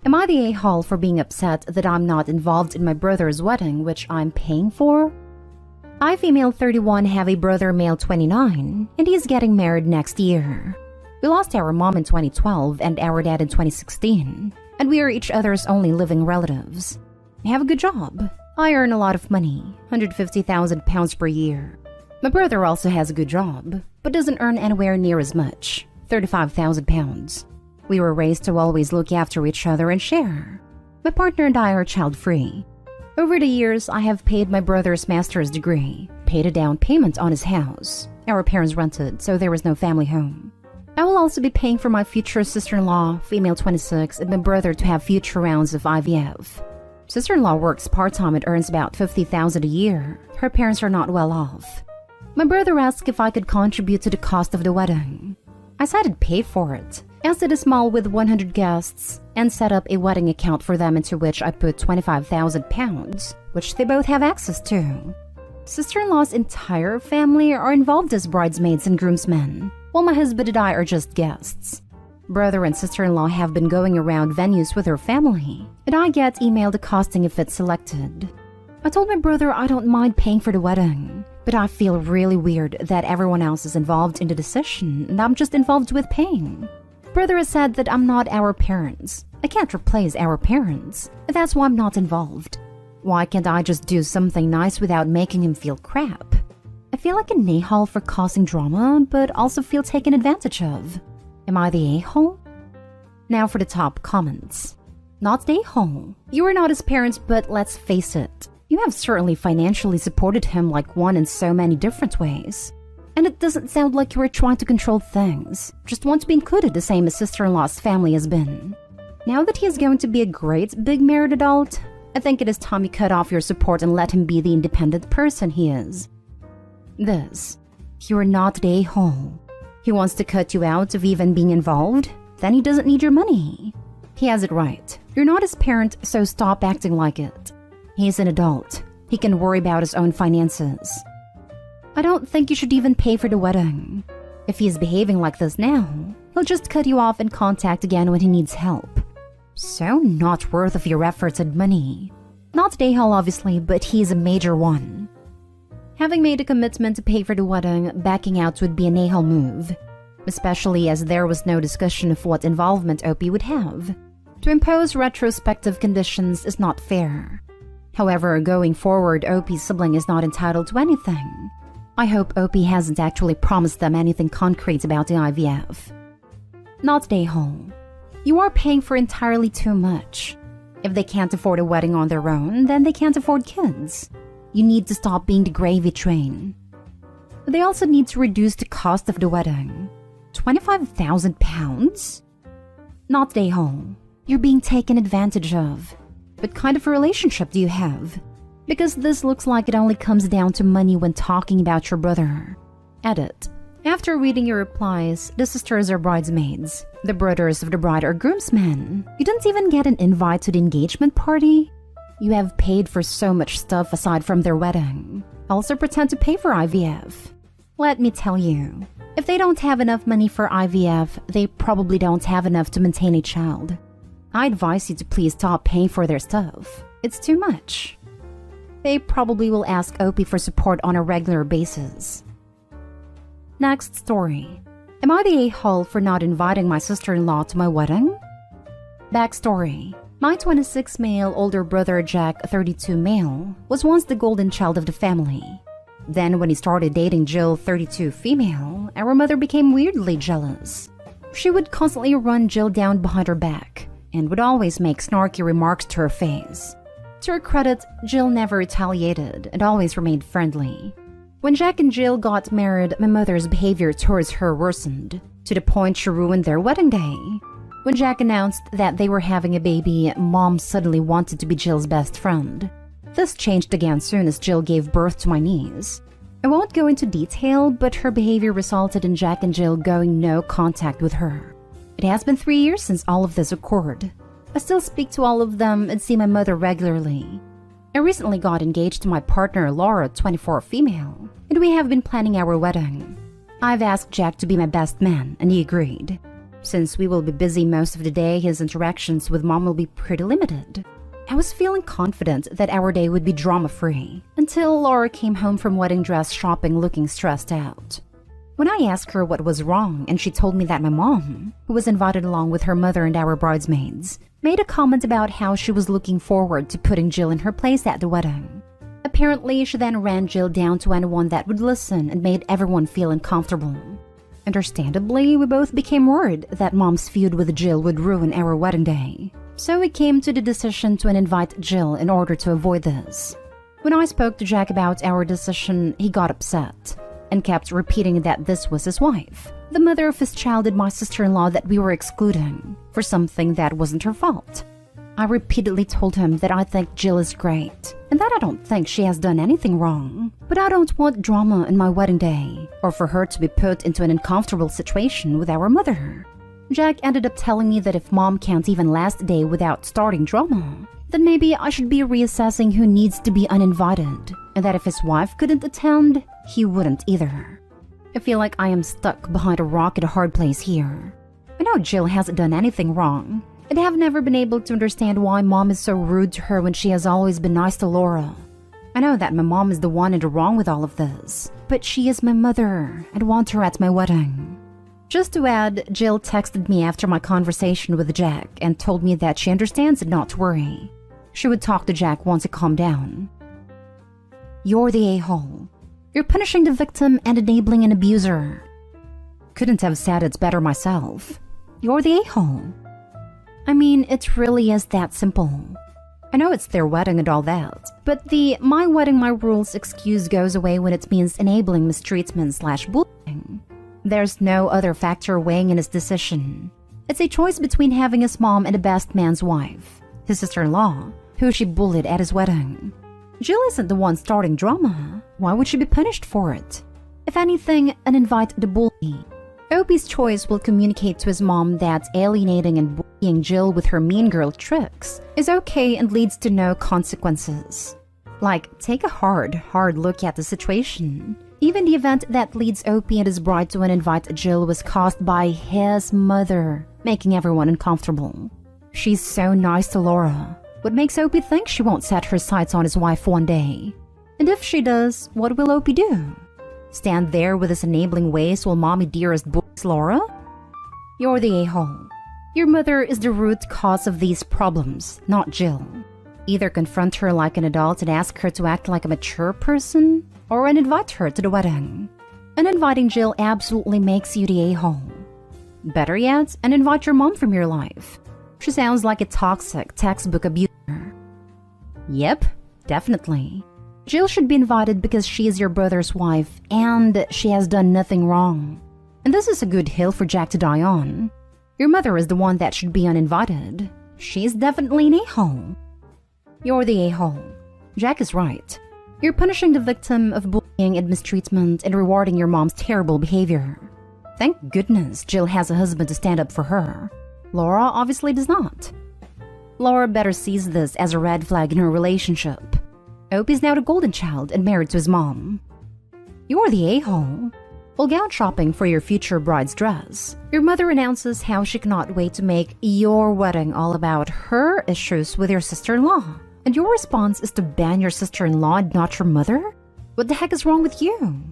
Am I the a-hole for being upset that I'm not involved in my brother's wedding, which I'm paying for? I, female 31, have a brother, male 29, and he's getting married next year. We lost our mom in 2012 and our dad in 2016, and we are each other's only living relatives. I have a good job. I earn a lot of money, £150,000 per year. My brother also has a good job, but doesn't earn anywhere near as much, £35,000. We were raised to always look after each other and share. My partner and I are child-free. Over the years, I have paid my brother's master's degree, paid a down payment on his house. Our parents rented, so there was no family home. I will also be paying for my future sister-in-law, female 26, and my brother to have future rounds of IVF. Sister-in-law works part-time and earns about $50,000 a year. Her parents are not well off. My brother asked if I could contribute to the cost of the wedding. I said I'd pay for it, rented a small with 100 guests, and set up a wedding account for them into which I put £25,000, which they both have access to. Sister-in-law's entire family are involved as bridesmaids and groomsmen, while my husband and I are just guests. Brother and sister-in-law have been going around venues with their family, and I get emailed the costing if it's selected. I told my brother I don't mind paying for the wedding, but I feel really weird that everyone else is involved in the decision and I'm just involved with paying. Brother has said that I'm not our parents. I can't replace our parents, and that's why I'm not involved. Why can't I just do something nice without making him feel crap? I feel like an a-hole for causing drama, but also feel taken advantage of. Am I the a-hole? Now for the top comments. Not the a-hole. You are not his parents, but let's face it. You have certainly financially supported him like one in so many different ways. And it doesn't sound like you were trying to control things. Just want to be included the same as sister-in-law's family has been. Now that he is going to be a great big married adult, I think it is time you cut off your support and let him be the independent person he is. You are not the a-hole. He wants to cut you out of even being involved, then he doesn't need your money. He has it right. You're not his parent, so stop acting like it. He's an adult. He can worry about his own finances. I don't think you should even pay for the wedding. If he is behaving like this now, he'll just cut you off and contact again when he needs help. So not worth of your efforts and money. Not the a-hole obviously, but he's a major one. Having made a commitment to pay for the wedding, backing out would be an a-hole move, especially as there was no discussion of what involvement Opie would have. To impose retrospective conditions is not fair. However, going forward, Opie's sibling is not entitled to anything. I hope Opie hasn't actually promised them anything concrete about the IVF. Not the a-hole. You are paying for entirely too much. If they can't afford a wedding on their own, then they can't afford kids. You need to stop being the gravy train. They also need to reduce the cost of the wedding. £25,000? Not the a-hole. You're being taken advantage of. What kind of a relationship do you have? Because this looks like it only comes down to money when talking about your brother. Edit. After reading your replies, the sisters are bridesmaids. The brothers of the bride are groomsmen. You didn't even get an invite to the engagement party? You have paid for so much stuff aside from their wedding. Also pretend to pay for IVF. Let me tell you, if they don't have enough money for IVF, they probably don't have enough to maintain a child. I advise you to please stop paying for their stuff. It's too much. They probably will ask Opie for support on a regular basis. Next story. Am I the a-hole for not inviting my sister-in-law to my wedding? Backstory. My 26 male older brother Jack, 32 male, was once the golden child of the family. Then when he started dating Jill, 32 female, our mother became weirdly jealous. She would constantly run Jill down behind her back and would always make snarky remarks to her face. To her credit, Jill never retaliated and always remained friendly. When Jack and Jill got married, my mother's behavior towards her worsened, to the point she ruined their wedding day. When Jack announced that they were having a baby, Mom suddenly wanted to be Jill's best friend. This changed again soon as Jill gave birth to my niece. I won't go into detail, but her behavior resulted in Jack and Jill going no contact with her. It has been 3 years since all of this occurred. I still speak to all of them and see my mother regularly. I recently got engaged to my partner Laura, 24 female, and we have been planning our wedding. I've asked Jack to be my best man, and he agreed. Since we will be busy most of the day, his interactions with mom will be pretty limited. I was feeling confident that our day would be drama-free until Laura came home from wedding dress shopping looking stressed out. When I asked her what was wrong, and she told me that my mom, who was invited along with her mother and our bridesmaids, made a comment about how she was looking forward to putting Jill in her place at the wedding. Apparently, she then ran Jill down to anyone that would listen and made everyone feel uncomfortable. Understandably, we both became worried that mom's feud with Jill would ruin our wedding day. So we came to the decision to invite Jill in order to avoid this. When I spoke to Jack about our decision, he got upset and kept repeating that this was his wife, the mother of his child and my sister-in-law that we were excluding for something that wasn't her fault. I repeatedly told him that I think Jill is great and that I don't think she has done anything wrong, but I don't want drama in my wedding day or for her to be put into an uncomfortable situation with our mother. Jack ended up telling me that if mom can't even last a day without starting drama, then maybe I should be reassessing who needs to be uninvited, and that if his wife couldn't attend, he wouldn't either. I feel like I am stuck behind a rock at a hard place here. I know Jill hasn't done anything wrong, and have never been able to understand why mom is so rude to her when she has always been nice to Laura. I know that my mom is the one in the wrong with all of this, but she is my mother and want her at my wedding. Just to add, Jill texted me after my conversation with Jack and told me that she understands and not to worry. She would talk to Jack once it calmed down. You're the a-hole. You're punishing the victim and enabling an abuser. Couldn't have said it better myself. You're the a-hole. I mean, it really is that simple. I know it's their wedding and all that, but the my wedding, my rules excuse goes away when it means enabling mistreatment/bullying. There's no other factor weighing in his decision. It's a choice between having his mom and the best man's wife, his sister-in-law, who she bullied at his wedding. Jill isn't the one starting drama. Why would she be punished for it? If anything, uninvite the bully. Opie's choice will communicate to his mom that alienating and bullying Jill with her mean girl tricks is okay and leads to no consequences. Like, take a hard look at the situation. Even the event that leads Opie and his bride to uninvite Jill was caused by his mother, making everyone uncomfortable. She's so nice to Laura. What makes Opie think she won't set her sights on his wife one day? And if she does, what will Opie do? Stand there with his enabling ways while mommy dearest bullies Laura? You're the a-hole. Your mother is the root cause of these problems, not Jill. Either confront her like an adult and ask her to act like a mature person, or uninvite her to the wedding. Uninviting Jill absolutely makes you the a-hole. Better yet, uninvite your mom from your life. She sounds like a toxic textbook abuser. Yep, definitely. Jill should be invited because she is your brother's wife and she has done nothing wrong. And this is a good hill for Jack to die on. Your mother is the one that should be uninvited. She's definitely an a-hole. You're the a-hole. Jack is right. You're punishing the victim of bullying and mistreatment and rewarding your mom's terrible behavior. Thank goodness Jill has a husband to stand up for her. Laura obviously does not. Laura better sees this as a red flag in her relationship. Opie's now the golden child and married to his mom. You're the a-hole. While gown shopping for your future bride's dress, your mother announces how she cannot wait to make your wedding all about her issues with your sister-in-law. And your response is to ban your sister-in-law and not your mother? What the heck is wrong with you?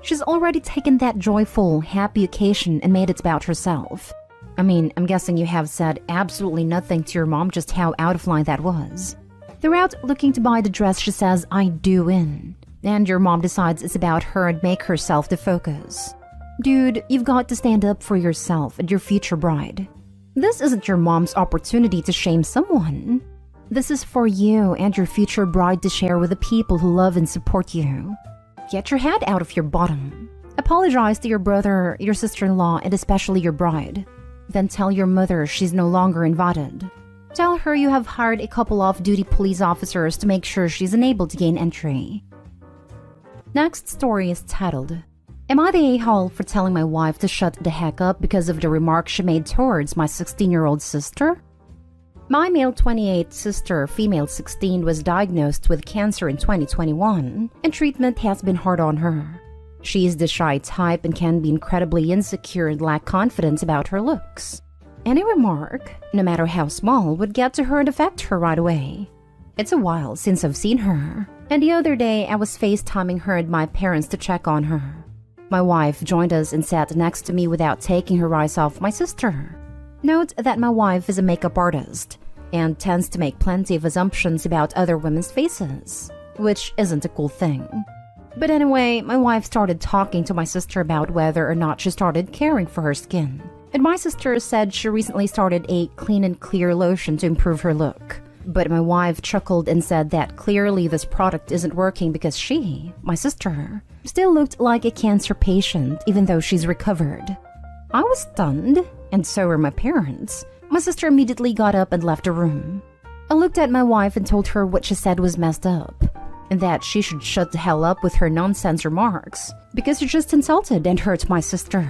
She's already taken that joyful, happy occasion and made it about herself. I mean, I'm guessing you have said absolutely nothing to your mom just how out of line that was. They're out looking to buy the dress she says I do in. And your mom decides it's about her and make herself the focus. Dude, you've got to stand up for yourself and your future bride. This isn't your mom's opportunity to shame someone. This is for you and your future bride to share with the people who love and support you. Get your head out of your bottom. Apologize to your brother, your sister-in-law, and especially your bride. Then tell your mother she's no longer invited. Tell her you have hired a couple off-duty police officers to make sure she's unable to gain entry. Next story is titled, Am I the a-hole for telling my wife to shut the heck up because of the remarks she made towards my 16-year-old sister? My male 28 sister, female 16, was diagnosed with cancer in 2021, and treatment has been hard on her. She's the shy type and can be incredibly insecure and lack confidence about her looks. Any remark, no matter how small, would get to her and affect her right away. It's a while since I've seen her, and the other day I was FaceTiming her and my parents to check on her. My wife joined us and sat next to me without taking her eyes off my sister. Note that my wife is a makeup artist and tends to make plenty of assumptions about other women's faces, which isn't a cool thing. But anyway, my wife started talking to my sister about whether or not she started caring for her skin. And my sister said she recently started a clean and clear lotion to improve her look. But my wife chuckled and said that clearly this product isn't working because she, my sister, still looked like a cancer patient even though she's recovered. I was stunned, and so were my parents. My sister immediately got up and left the room. I looked at my wife and told her what she said was messed up, and that she should shut the hell up with her nonsense remarks, because she just insulted and hurt my sister.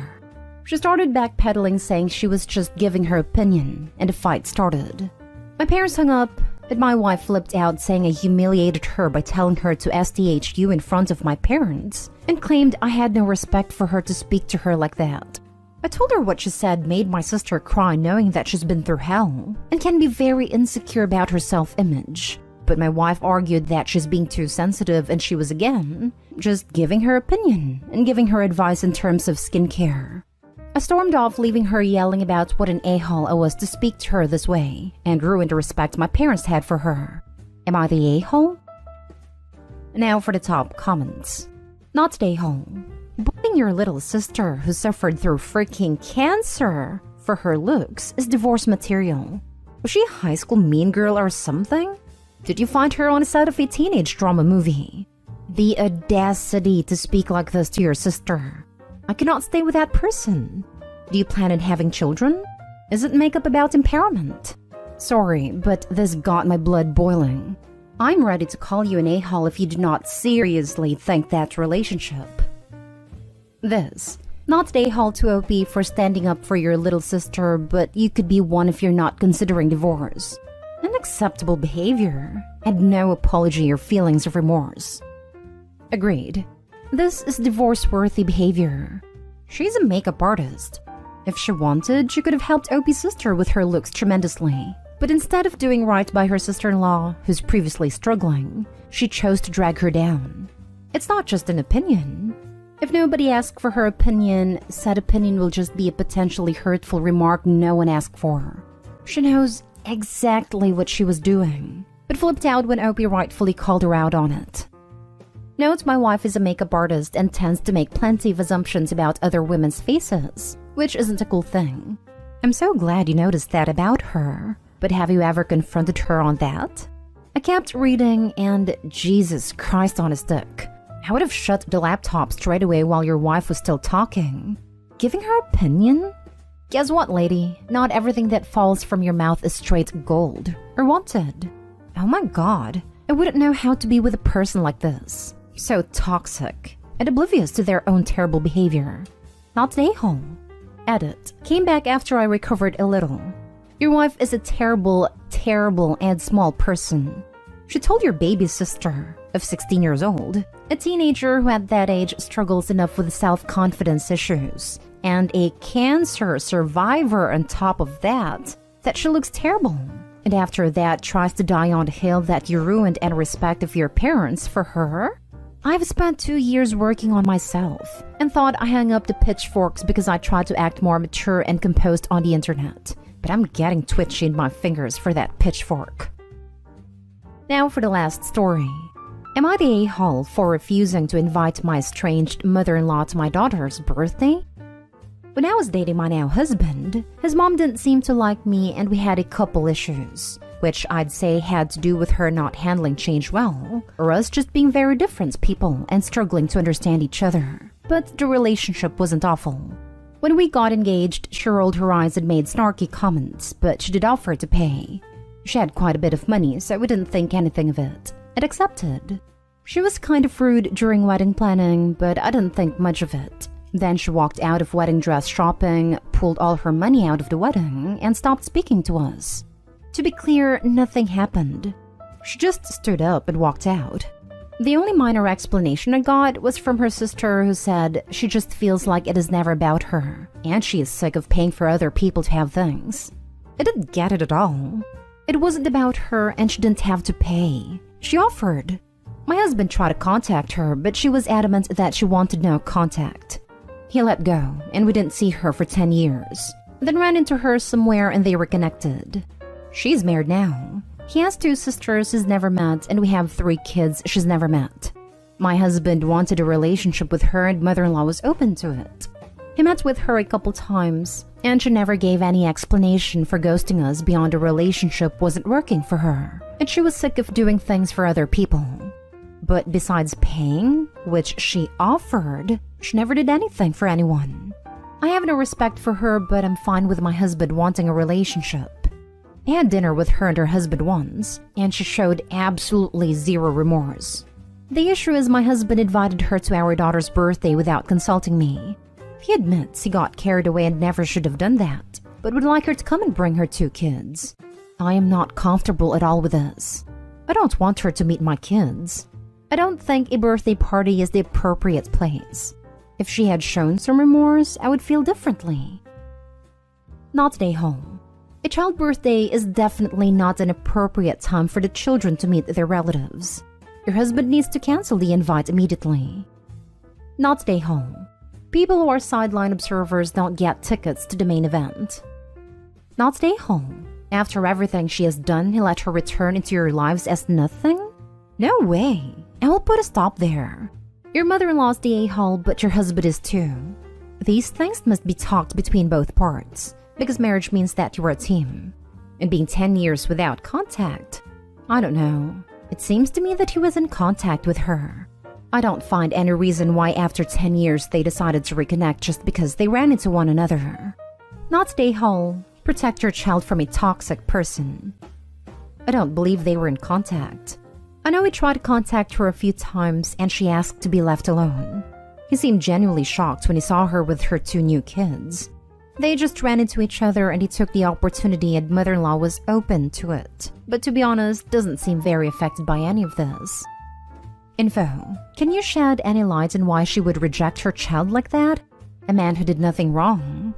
She started backpedaling, saying she was just giving her opinion, and a fight started. My parents hung up, and my wife flipped out, saying I humiliated her by telling her to STHU in front of my parents, and claimed I had no respect for her to speak to her like that. I told her what she said made my sister cry, knowing that she's been through hell and can be very insecure about her self-image. But my wife argued that she's being too sensitive, and she was again just giving her opinion and giving her advice in terms of skincare. I stormed off, leaving her yelling about what an a-hole I was to speak to her this way, and ruined the respect my parents had for her. Am I the a-hole? Now for the top comments. Not the a-hole. Bullying your little sister who suffered through freaking cancer for her looks is divorce material. Was she a high school mean girl or something? Did you find her on a set of a teenage drama movie? The audacity to speak like this to your sister. I cannot stay with that person. Do you plan on having children? Isn't makeup about empowerment? Sorry, but this got my blood boiling. I'm ready to call you an a-hole if you do not seriously think that relationship. This. Not an a-hole to OP for standing up for your little sister, but you could be one if you're not considering divorce. Unacceptable behavior, and no apology or feelings of remorse. Agreed. This is divorce-worthy behavior. She's a makeup artist. If she wanted, she could have helped OP's sister with her looks tremendously. But instead of doing right by her sister-in-law, who's previously struggling, she chose to drag her down. It's not just an opinion. If nobody asks for her opinion, said opinion will just be a potentially hurtful remark no one asked for. She knows exactly what she was doing, but flipped out when OP rightfully called her out on it. Note my wife is a makeup artist and tends to make plenty of assumptions about other women's faces, which isn't a cool thing. I'm so glad you noticed that about her, but have you ever confronted her on that? I kept reading, and Jesus Christ on a stick. I would have shut the laptop straight away while your wife was still talking. Giving her opinion? Guess what, lady? Not everything that falls from your mouth is straight gold or wanted. Oh my god, I wouldn't know how to be with a person like this. So toxic and oblivious to their own terrible behavior. Not an a-hole. Edit. Came back after I recovered a little. Your wife is a terrible, terrible and small person. She told your baby sister, of 16 years old, a teenager who at that age struggles enough with self-confidence issues, and a cancer survivor on top of that she looks terrible. And after that tries to die on the hill that you ruined and respect of your parents for her? I've spent 2 years working on myself and thought I hung up the pitchforks because I tried to act more mature and composed on the internet. But I'm getting twitchy in my fingers for that pitchfork. Now for the last story. Am I the a-hole for refusing to invite my estranged mother-in-law to my daughter's birthday? When I was dating my now husband, his mom didn't seem to like me and we had a couple issues, which I'd say had to do with her not handling change well, or us just being very different people and struggling to understand each other. But the relationship wasn't awful. When we got engaged, she rolled her eyes and made snarky comments, but she did offer to pay. She had quite a bit of money, so we didn't think anything of it, and accepted. She was kind of rude during wedding planning, but I didn't think much of it. Then she walked out of wedding dress shopping, pulled all her money out of the wedding, and stopped speaking to us. To be clear, nothing happened. She just stood up and walked out. The only minor explanation I got was from her sister, who said she just feels like it is never about her, and she is sick of paying for other people to have things. I didn't get it at all. It wasn't about her and she didn't have to pay. She offered. My husband tried to contact her, but she was adamant that she wanted no contact. He let go, and we didn't see her for 10 years. Then ran into her somewhere and they reconnected. She's married now. He has 2 sisters he's never met, and we have 3 kids she's never met. My husband wanted a relationship with her, and mother-in-law was open to it. He met with her a couple times, and she never gave any explanation for ghosting us beyond a relationship wasn't working for her, and she was sick of doing things for other people. But besides paying, which she offered, she never did anything for anyone. I have no respect for her, but I'm fine with my husband wanting a relationship. I had dinner with her and her husband once, and she showed absolutely zero remorse. The issue is my husband invited her to our daughter's birthday without consulting me. He admits he got carried away and never should have done that, but would like her to come and bring her 2 kids. I am not comfortable at all with this. I don't want her to meet my kids. I don't think a birthday party is the appropriate place. If she had shown some remorse, I would feel differently. Not stay home. A child birthday is definitely not an appropriate time for the children to meet their relatives. Your husband needs to cancel the invite immediately. Not stay home. People who are sideline observers don't get tickets to the main event. Not stay home. After everything she has done, he let her return into your lives as nothing? No way. I will put a stop there. Your mother-in-law's the a-hole, but your husband is too. These things must be talked between both parts, because marriage means that you are a team. And being 10 years without contact, I don't know. It seems to me that he was in contact with her. I don't find any reason why after 10 years they decided to reconnect just because they ran into one another. Not stay whole. Protect your child from a toxic person. I don't believe they were in contact. I know he tried to contact her a few times and she asked to be left alone. He seemed genuinely shocked when he saw her with her 2 new kids. They just ran into each other and he took the opportunity, and mother-in-law was open to it. But to be honest, doesn't seem very affected by any of this. Info. Can you shed any light on why she would reject her child like that? A man who did nothing wrong.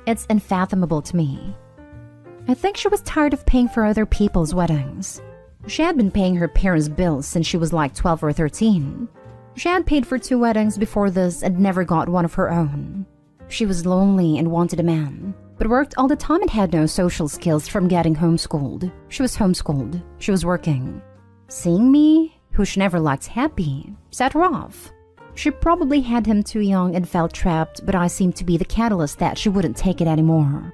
It's unfathomable to me. I think she was tired of paying for other people's weddings. She had been paying her parents' bills since she was like 12 or 13. She had paid for 2 weddings before this and never got one of her own. She was lonely and wanted a man, but worked all the time and had no social skills from getting homeschooled. She was homeschooled. She was working. Seeing me, who she never liked happy, set her off. She probably had him too young and felt trapped, but I seemed to be the catalyst that she wouldn't take it anymore.